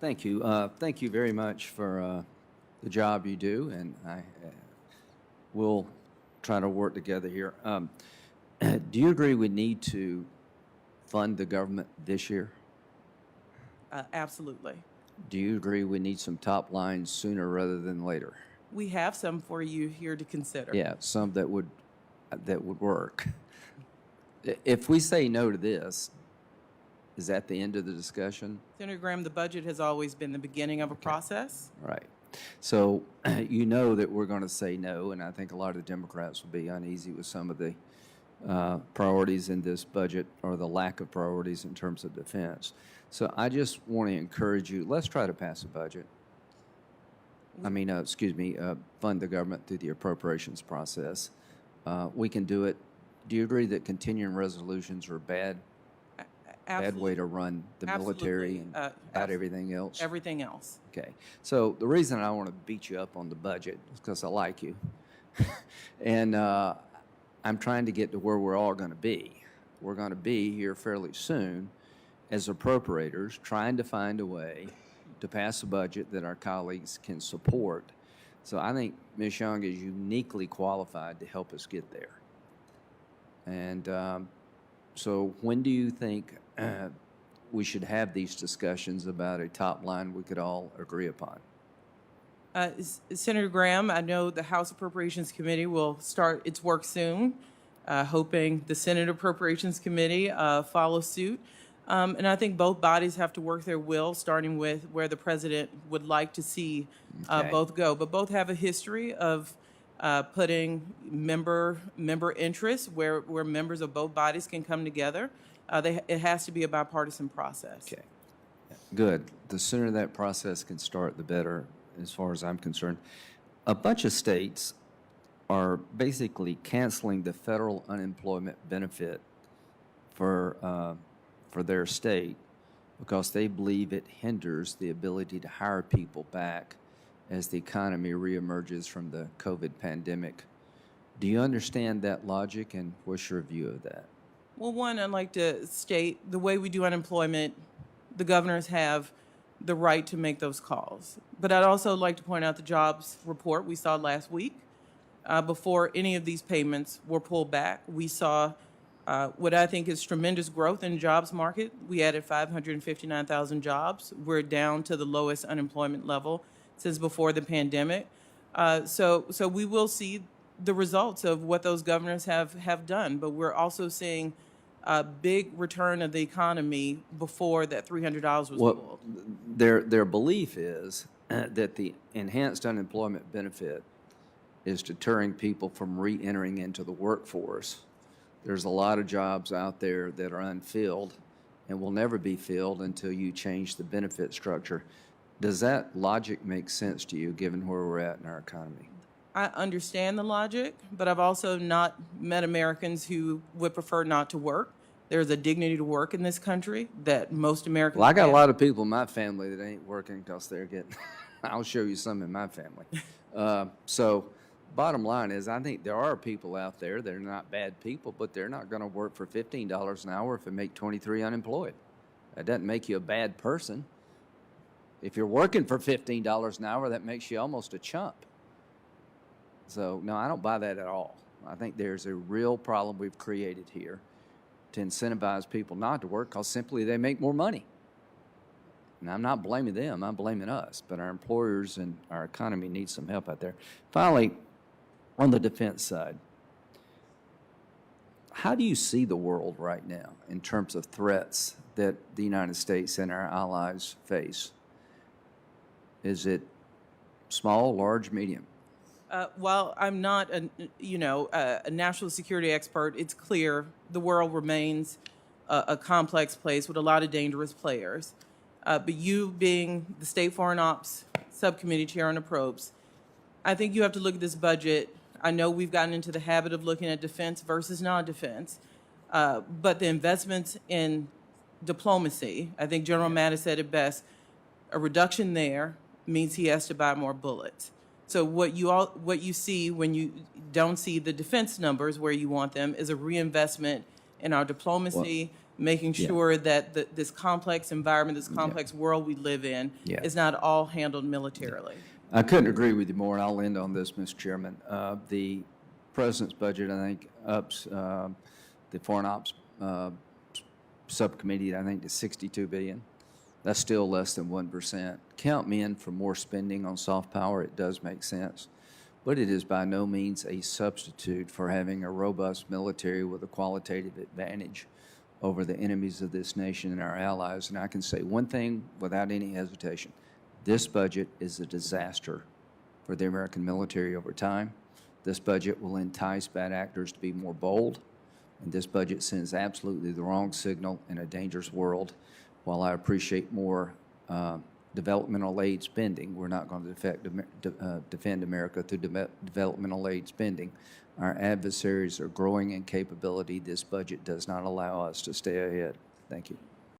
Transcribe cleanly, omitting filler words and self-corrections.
Thank you. Thank you very much for the job you do, and we'll try to work together here. Do you agree we need to fund the government this year? Absolutely. Do you agree we need some top lines sooner rather than later? We have some for you here to consider. Yeah, some that would work. If we say no to this, is that the end of the discussion? Senator Graham, the budget has always been the beginning of a process. Right. So you know that we're going to say no, and I think a lot of the Democrats will be uneasy with some of the priorities in this budget or the lack of priorities in terms of defense. So I just want to encourage you, let's try to pass a budget. Fund the government through the appropriations process. We can do it. Do you agree that continuing resolutions are a bad way to run the military and about everything else? Everything else. Okay. So the reason I want to beat you up on the budget is because I like you. And I'm trying to get to where we're all going to be. We're going to be here fairly soon as appropriators trying to find a way to pass a budget that our colleagues can support. So I think Ms. Young is uniquely qualified to help us get there. And so when do you think we should have these discussions about a top line we could all agree upon? Senator Graham, I know the House Appropriations Committee will start its work soon, hoping the Senate Appropriations Committee follows suit. And I think both bodies have to work their will, starting with where the president would like to see both go. But both have a history of putting member interests where members of both bodies can come together. It has to be a bipartisan process. Okay, good. The sooner that process can start, the better, as far as I'm concerned. A bunch of states are basically canceling the federal unemployment benefit for their state because they believe it hinders the ability to hire people back as the economy reemerges from the COVID pandemic. Do you understand that logic, and what's your view of that? Well, one, I'd like to state the way we do unemployment, the governors have the right to make those calls. But I'd also like to point out the jobs report we saw last week. Before any of these payments were pulled back, we saw what I think is tremendous growth in the jobs market. We added 559,000 jobs. We're down to the lowest unemployment level since before the pandemic. So we will see the results of what those governors have done. But we're also seeing a big return of the economy before that $300 was pulled. Their belief is that the enhanced unemployment benefit is deterring people from re-entering into the workforce. There's a lot of jobs out there that are unfilled and will never be filled until you change the benefit structure. Does that logic make sense to you, given where we're at in our economy? I understand the logic, but I've also not met Americans who would prefer not to work. There's a dignity to work in this country that most Americans Well, I got have. a lot of people in my family that ain't working because they're getting, I'll show you some in my family. So bottom line is, I think there are people out there that are not bad people, but they're not going to work for $15 an hour if they make 23 unemployed. That doesn't make you a bad person. If you're working for $15 an hour, that makes you almost a chump. So, no, I don't buy that at all. I think there's a real problem we've created here to incentivize people not to work because simply they make more money. And I'm not blaming them, I'm blaming us. But our employers and our economy need some help out there. Finally, on the defense side, how do you see the world right now in terms of threats that the United States and our allies face? Is it small, large, medium? While I'm not a national security expert, it's clear the world remains a complex place with a lot of dangerous players. But you being the State Foreign Ops Subcommittee Chair on the probes, I think you have to look at this budget. I know we've gotten into the habit of looking at defense versus non-defense, but the investments in diplomacy, I think General Mattis said it best, a reduction there means he has to buy more bullets. So what you see when you don't see the defense numbers where you want them is a reinvestment in our diplomacy, making Yeah. sure that this complex environment, this complex world we live in Yeah. is not all handled militarily. I couldn't agree with you more, and I'll end on this, Mr. Chairman. The President's budget, I think, ups the Foreign Ops Subcommittee, I think, to $62 billion. That's still less than 1%. Count me in for more spending on soft power. It does make sense. But it is by no means a substitute for having a robust military with a qualitative advantage over the enemies of this nation and our allies. And I can say one thing without any hesitation. This budget is a disaster for the American military over time. This budget will entice bad actors to be more bold, and this budget sends absolutely the wrong signal in a dangerous world. While I appreciate more developmental aid spending, we're not going to defend America through developmental aid spending. Our adversaries are growing in capability. This budget does not allow us to stay ahead. Thank you.